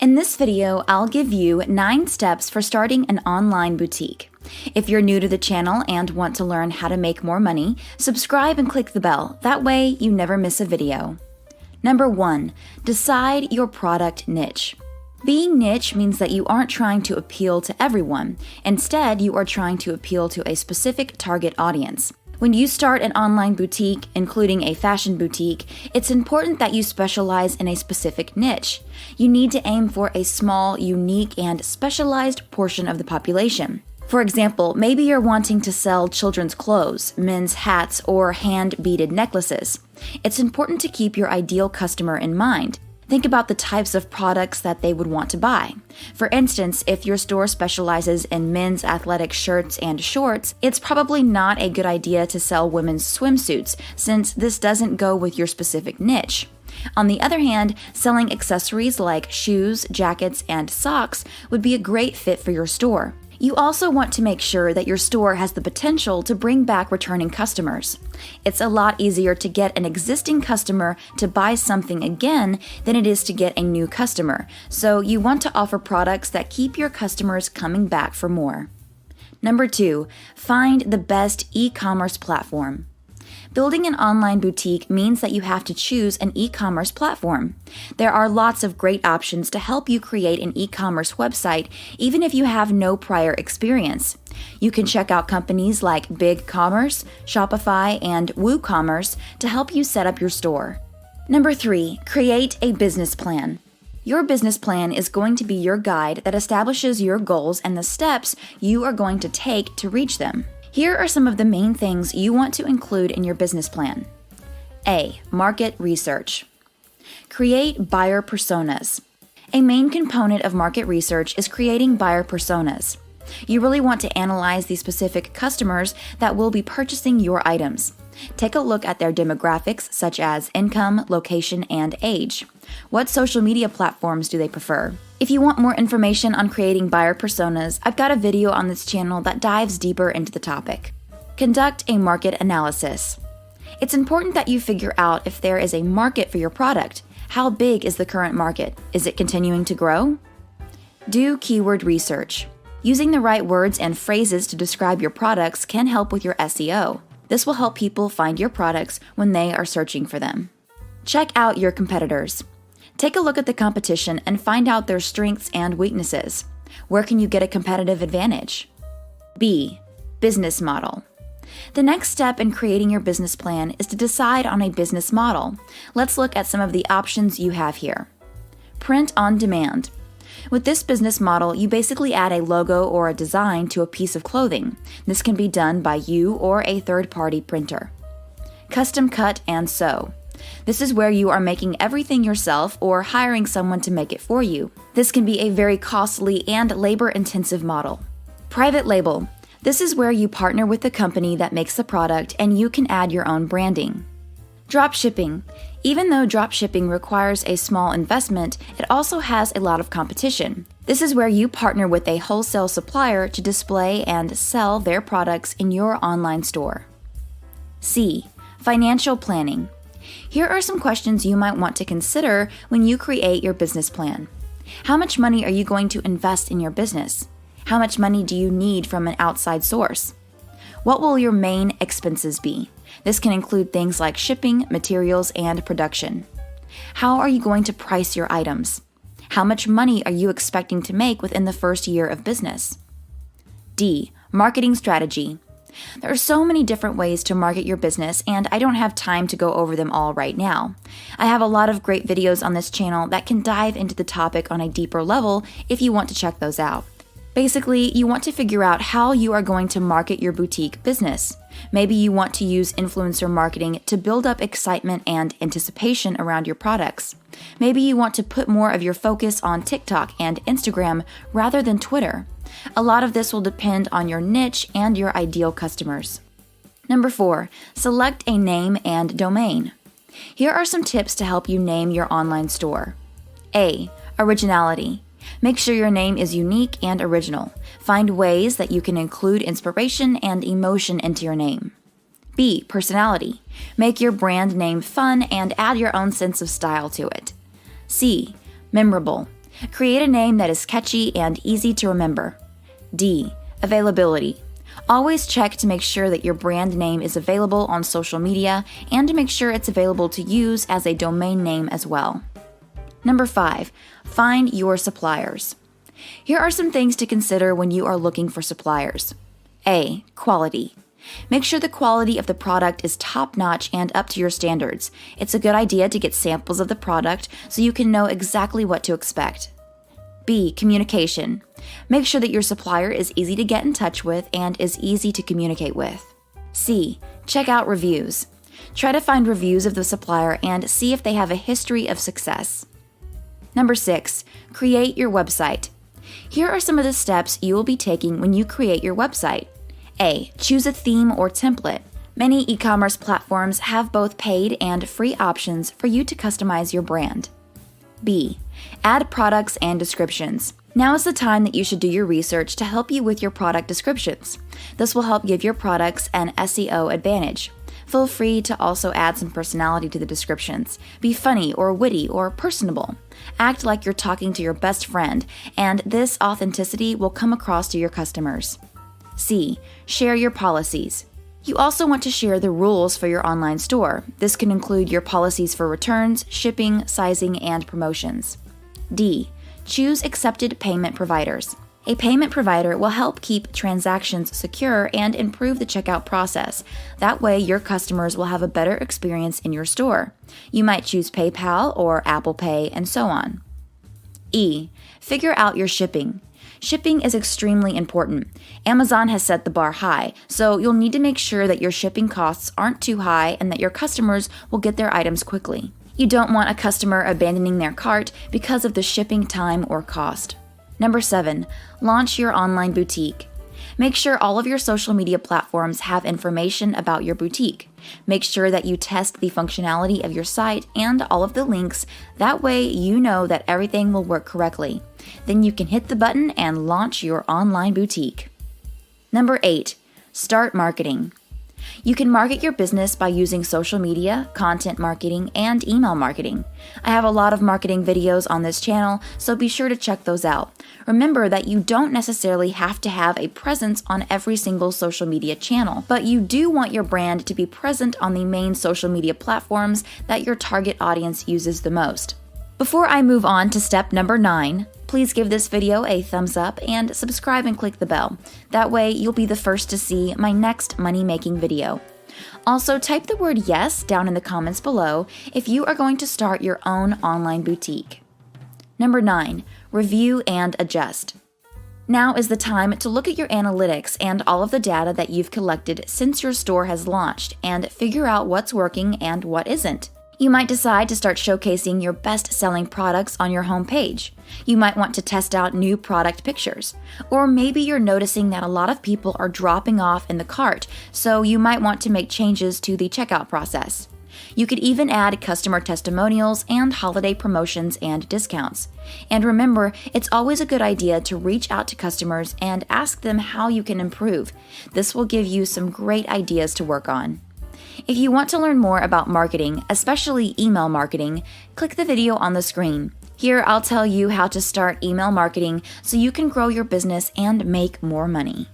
In this video, I'll give you 9 steps for starting an online boutique. If you're new to the channel and want to learn how to make more money, subscribe and click the bell. That way, you never miss a video. Number 1, decide your product niche. Being niche means that you aren't trying to appeal to everyone. Instead, you are trying to appeal to a specific target audience. When you start an online boutique, including a fashion boutique, it's important that you specialize in a specific niche. You need to aim for a small, unique, and specialized portion of the population. For example, maybe you're wanting to sell children's clothes, men's hats, or hand-beaded necklaces. It's important to keep your ideal customer in mind. Think about the types of products that they would want to buy. For instance, if your store specializes in men's athletic shirts and shorts, it's probably not a good idea to sell women's swimsuits, since this doesn't go with your specific niche. On the other hand, selling accessories like shoes, jackets, and socks would be a great fit for your store. You also want to make sure that your store has the potential to bring back returning customers. It's a lot easier to get an existing customer to buy something again than it is to get a new customer, so you want to offer products that keep your customers coming back for more. Number 2, find the best e-commerce platform. Building an online boutique means that you have to choose an e-commerce platform. There are lots of great options to help you create an e-commerce website, even if you have no prior experience. You can check out companies like BigCommerce, Shopify, and WooCommerce to help you set up your store. Number 3, create a business plan. Your business plan is going to be your guide that establishes your goals and the steps you are going to take to reach them. Here are some of the main things you want to include in your business plan. A. Market research. Create buyer personas. A main component of market research is creating buyer personas. You really want to analyze the specific customers that will be purchasing your items. Take a look at their demographics such as income, location, and age. What social media platforms do they prefer? If you want more information on creating buyer personas, I've got a video on this channel that dives deeper into the topic. Conduct a market analysis. It's important that you figure out if there is a market for your product. How big is the current market? Is it continuing to grow? Do keyword research. Using the right words and phrases to describe your products can help with your SEO. This will help people find your products when they are searching for them. Check out your competitors. Take a look at the competition and find out their strengths and weaknesses. Where can you get a competitive advantage? B. Business model. The next step in creating your business plan is to decide on a business model. Let's look at some of the options you have here. Print on demand. With this business model, you basically add a logo or a design to a piece of clothing. This can be done by you or a third-party printer. Custom cut and sew. This is where you are making everything yourself or hiring someone to make it for you. This can be a very costly and labor-intensive model. Private label. This is where you partner with the company that makes the product and you can add your own branding. Drop shipping. Even though drop shipping requires a small investment, it also has a lot of competition. This is where you partner with a wholesale supplier to display and sell their products in your online store. C. Financial planning. Here are some questions you might want to consider when you create your business plan. How much money are you going to invest in your business? How much money do you need from an outside source? What will your main expenses be? This can include things like shipping, materials, and production. How are you going to price your items? How much money are you expecting to make within the first year of business? D. Marketing strategy. There are so many different ways to market your business, and I don't have time to go over them all right now. I have a lot of great videos on this channel that can dive into the topic on a deeper level if you want to check those out. Basically, you want to figure out how you are going to market your boutique business. Maybe you want to use influencer marketing to build up excitement and anticipation around your products. Maybe you want to put more of your focus on TikTok and Instagram rather than Twitter. A lot of this will depend on your niche and your ideal customers. Number 4, select a name and domain. Here are some tips to help you name your online store. A. Originality. Make sure your name is unique and original. Find ways that you can include inspiration and emotion into your name. B. Personality. Make your brand name fun and add your own sense of style to it. C. Memorable. Create a name that is catchy and easy to remember. D. Availability. Always check to make sure that your brand name is available on social media and to make sure it's available to use as a domain name as well. Number 5. Find your suppliers. Here are some things to consider when you are looking for suppliers. A. Quality. Make sure the quality of the product is top-notch and up to your standards. It's a good idea to get samples of the product so you can know exactly what to expect. B. Communication. Make sure that your supplier is easy to get in touch with and is easy to communicate with. C. Check out reviews. Try to find reviews of the supplier and see if they have a history of success. Number 6. Create your website. Here are some of the steps you will be taking when you create your website. A. Choose a theme or template. Many e-commerce platforms have both paid and free options for you to customize your brand. B. Add products and descriptions. Now is the time that you should do your research to help you with your product descriptions. This will help give your products an SEO advantage. Feel free to also add some personality to the descriptions. Be funny or witty or personable. Act like you're talking to your best friend, and this authenticity will come across to your customers. C. Share your policies. You also want to share the rules for your online store. This can include your policies for returns, shipping, sizing, and promotions. D. Choose accepted payment providers. A payment provider will help keep transactions secure and improve the checkout process. That way, your customers will have a better experience in your store. You might choose PayPal or Apple Pay, and so on. E. Figure out your shipping. Shipping is extremely important. Amazon has set the bar high, so you'll need to make sure that your shipping costs aren't too high and that your customers will get their items quickly. You don't want a customer abandoning their cart because of the shipping time or cost. Number 7. Launch your online boutique. Make sure all of your social media platforms have information about your boutique. Make sure that you test the functionality of your site and all of the links. That way you know that everything will work correctly. Then you can hit the button and launch your online boutique. Number 8. Start marketing. You can market your business by using social media, content marketing, and email marketing. I have a lot of marketing videos on this channel, so be sure to check those out. Remember that you don't necessarily have to have a presence on every single social media channel, but you do want your brand to be present on the main social media platforms that your target audience uses the most. Before I move on to step number 9, please give this video a thumbs up and subscribe and click the bell. That way you'll be the first to see my next money-making video. Also, type the word yes down in the comments below if you are going to start your own online boutique. Number 9, review and adjust. Now is the time to look at your analytics and all of the data that you've collected since your store has launched and figure out what's working and what isn't. You might decide to start showcasing your best-selling products on your homepage. You might want to test out new product pictures. Or maybe you're noticing that a lot of people are dropping off in the cart, so you might want to make changes to the checkout process. You could even add customer testimonials and holiday promotions and discounts. And remember, it's always a good idea to reach out to customers and ask them how you can improve. This will give you some great ideas to work on. If you want to learn more about marketing, especially email marketing, click the video on the screen. Here I'll tell you how to start email marketing so you can grow your business and make more money.